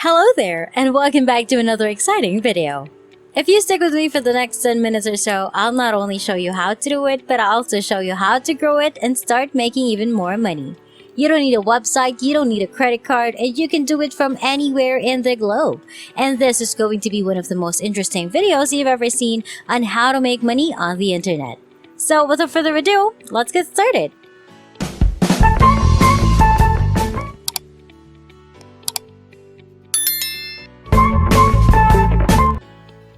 Hello there, and welcome back to another exciting video. If you stick with me for the next 10 minutes or so, I'll not only show you how to do it, but I'll also show you how to grow it and start making even more money. You don't need a website, you don't need a credit card, and you can do it from anywhere in the globe. And this is going to be one of the most interesting videos you've ever seen on how to make money on the internet. So without further ado, let's get started.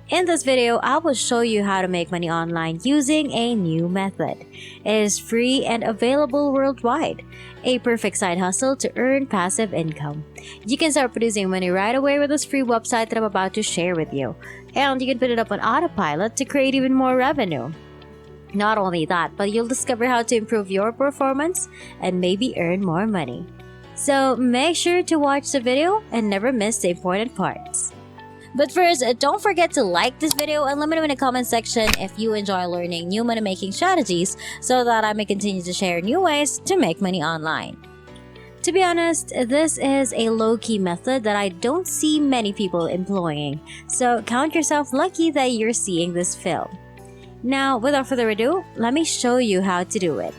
In this video, I will show you how to make money online using a new method. It is free and available worldwide. A perfect side hustle to earn passive income. You can start producing money right away with this free website that I'm about to share with you. And you can put it up on autopilot to create even more revenue. Not only that, but you'll discover how to improve your performance and maybe earn more money. So make sure to watch the video and never miss the important parts. But first, don't forget to like this video and let me know in the comment section if you enjoy learning new money making strategies so that I may continue to share new ways to make money online. To be honest, this is a low-key method that I don't see many people employing, so count yourself lucky that you're seeing this film. Now, without further ado, let me show you how to do it.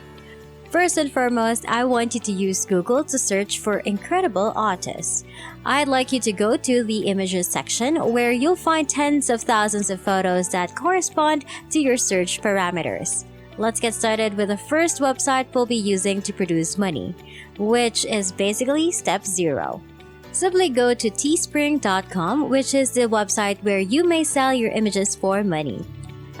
First and foremost, I want you to use Google to search for incredible artists. I'd like you to go to the images section where you'll find tens of thousands of photos that correspond to your search parameters. Let's get started with the first website we'll be using to produce money, which is basically step 0. Simply go to teespring.com, which is the website where you may sell your images for money.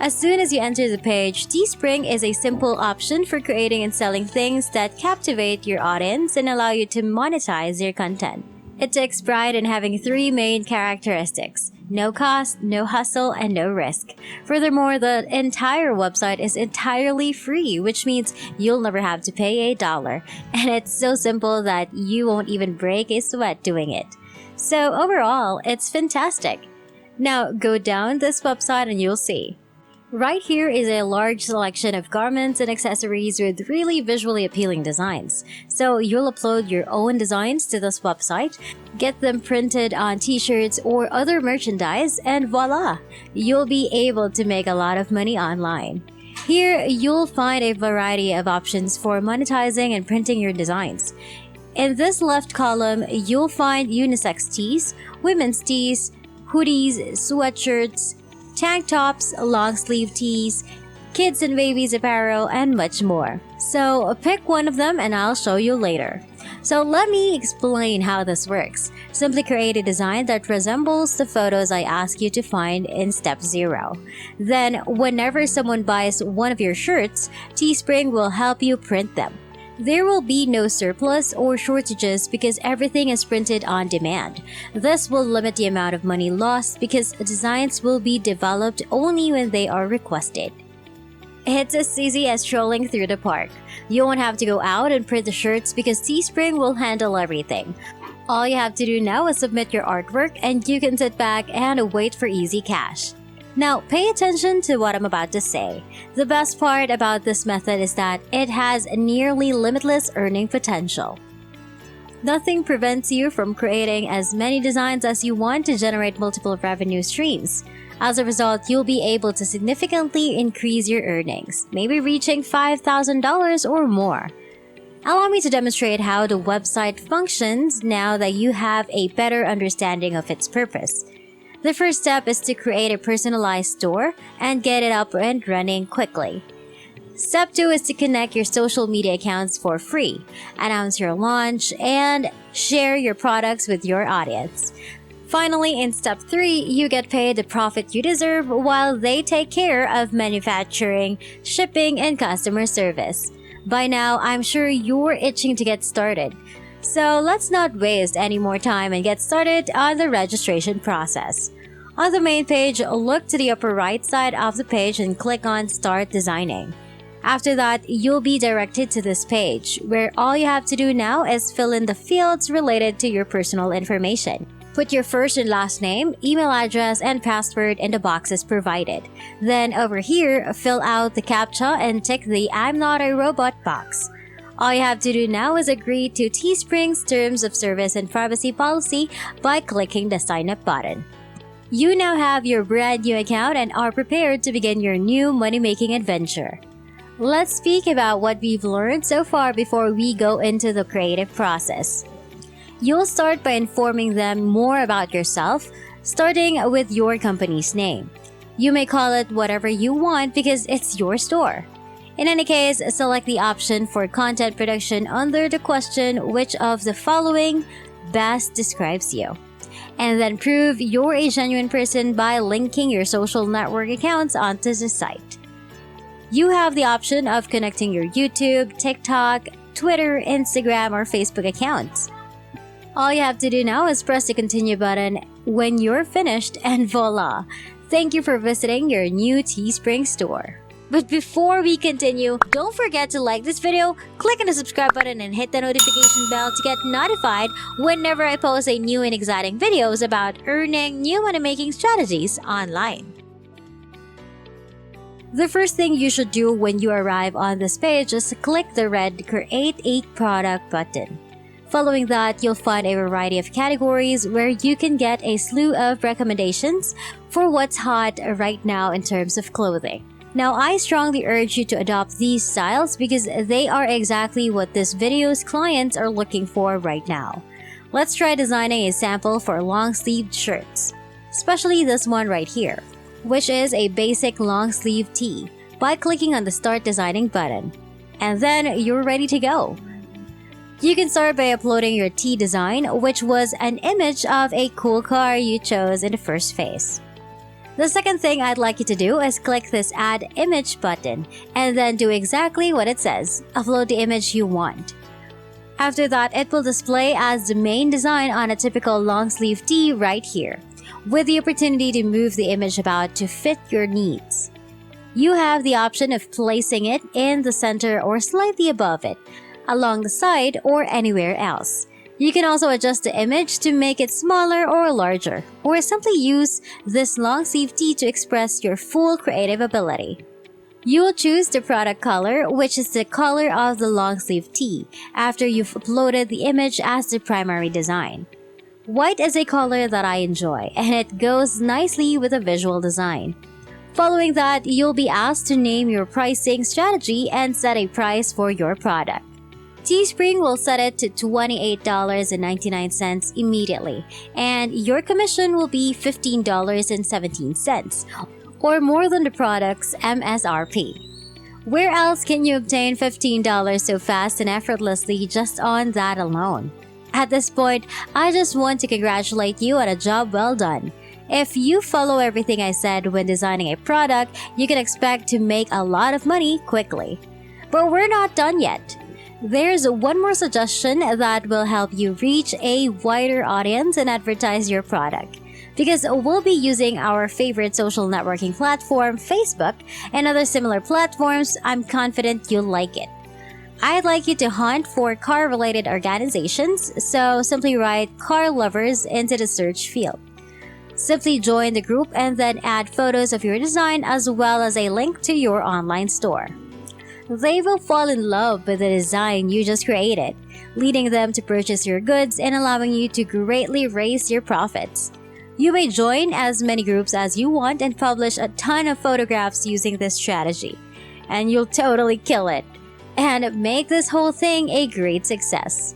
As soon as you enter the page, Teespring is a simple option for creating and selling things that captivate your audience and allow you to monetize your content. It takes pride in having 3 main characteristics: no cost, no hustle, and no risk. Furthermore, the entire website is entirely free, which means you'll never have to pay $1. And it's so simple that you won't even break a sweat doing it. So overall, it's fantastic. Now go down this website and you'll see. Right here is a large selection of garments and accessories with really visually appealing designs. So you'll upload your own designs to this website, get them printed on t-shirts or other merchandise, and voila! You'll be able to make a lot of money online. Here, you'll find a variety of options for monetizing and printing your designs. In this left column, you'll find unisex tees, women's tees, hoodies, sweatshirts, tank tops, long sleeve tees, kids and babies apparel, and much more. So pick one of them and I'll show you later. So let me explain how this works. Simply create a design that resembles the photos I ask you to find in step 0. Then whenever someone buys one of your shirts, Teespring will help you print them. There will be no surplus or shortages because everything is printed on demand. This will limit the amount of money lost because designs will be developed only when they are requested. It's as easy as strolling through the park. You won't have to go out and print the shirts because Teespring will handle everything. All you have to do now is submit your artwork and you can sit back and wait for easy cash. Now, pay attention to what I'm about to say. The best part about this method is that it has nearly limitless earning potential. Nothing prevents you from creating as many designs as you want to generate multiple revenue streams. As a result, you'll be able to significantly increase your earnings, maybe reaching $5,000 or more. Allow me to demonstrate how the website functions now that you have a better understanding of its purpose. The first step is to create a personalized store and get it up and running quickly. Step 2 is to connect your social media accounts for free, announce your launch, and share your products with your audience. Finally, in step 3, you get paid the profit you deserve while they take care of manufacturing, shipping, and customer service. By now, I'm sure you're itching to get started. So let's not waste any more time and get started on the registration process. On the main page, look to the upper right side of the page and click on Start Designing. After that, you'll be directed to this page, where all you have to do now is fill in the fields related to your personal information. Put your first and last name, email address, and password in the boxes provided. Then over here, fill out the CAPTCHA and tick the I'm not a robot box. All you have to do now is agree to Teespring's Terms of Service and Privacy Policy by clicking the Sign Up button. You now have your brand new account and are prepared to begin your new money-making adventure. Let's speak about what we've learned so far before we go into the creative process. You'll start by informing them more about yourself, starting with your company's name. You may call it whatever you want because it's your store. In any case, select the option for content production under the question which of the following best describes you. And then prove you're a genuine person by linking your social network accounts onto the site. You have the option of connecting your YouTube, TikTok, Twitter, Instagram, or Facebook accounts. All you have to do now is press the continue button when you're finished and voila! Thank you for visiting your new Teespring store. But before we continue, don't forget to like this video, click on the subscribe button and hit the notification bell to get notified whenever I post a new and exciting videos about earning new money-making strategies online. The first thing you should do when you arrive on this page is click the red Create a Product button. Following that, you'll find a variety of categories where you can get a slew of recommendations for what's hot right now in terms of clothing. Now, I strongly urge you to adopt these styles because they are exactly what this video's clients are looking for right now. Let's try designing a sample for long-sleeved shirts, especially this one right here, which is a basic long-sleeve tee, by clicking on the Start Designing button. And then you're ready to go. You can start by uploading your tee design, which was an image of a cool car you chose in the first phase. The second thing I'd like you to do is click this Add Image button, and then do exactly what it says. Upload the image you want. After that, it will display as the main design on a typical long-sleeve tee right here, with the opportunity to move the image about to fit your needs. You have the option of placing it in the center or slightly above it, along the side, or anywhere else. You can also adjust the image to make it smaller or larger, or simply use this long sleeve tee to express your full creative ability. You will choose the product color, which is the color of the long sleeve tee, after you've uploaded the image as the primary design. White is a color that I enjoy, and it goes nicely with a visual design. Following that, you'll be asked to name your pricing strategy and set a price for your product. Teespring will set it to $28.99 immediately, and your commission will be $15.17, or more than the product's MSRP. Where else can you obtain $15 so fast and effortlessly just on that alone? At this point, I just want to congratulate you on a job well done. If you follow everything I said when designing a product, you can expect to make a lot of money quickly. But we're not done yet. There's one more suggestion that will help you reach a wider audience and advertise your product. Because we'll be using our favorite social networking platform, Facebook, and other similar platforms, I'm confident you'll like it. I'd like you to hunt for car-related organizations, so simply write car lovers into the search field. Simply join the group and then add photos of your design as well as a link to your online store. They will fall in love with the design you just created, leading them to purchase your goods and allowing you to greatly raise your profits. You may join as many groups as you want and publish a ton of photographs using this strategy, and you'll totally kill it and make this whole thing a great success.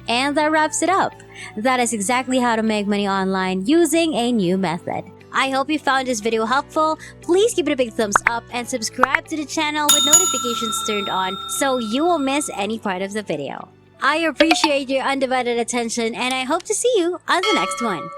And that wraps it up. That is exactly how to make money online using a new method. I hope you found this video helpful. Please give it a big thumbs up and subscribe to the channel with notifications turned on so you won't miss any part of the video. I appreciate your undivided attention and I hope to see you on the next one.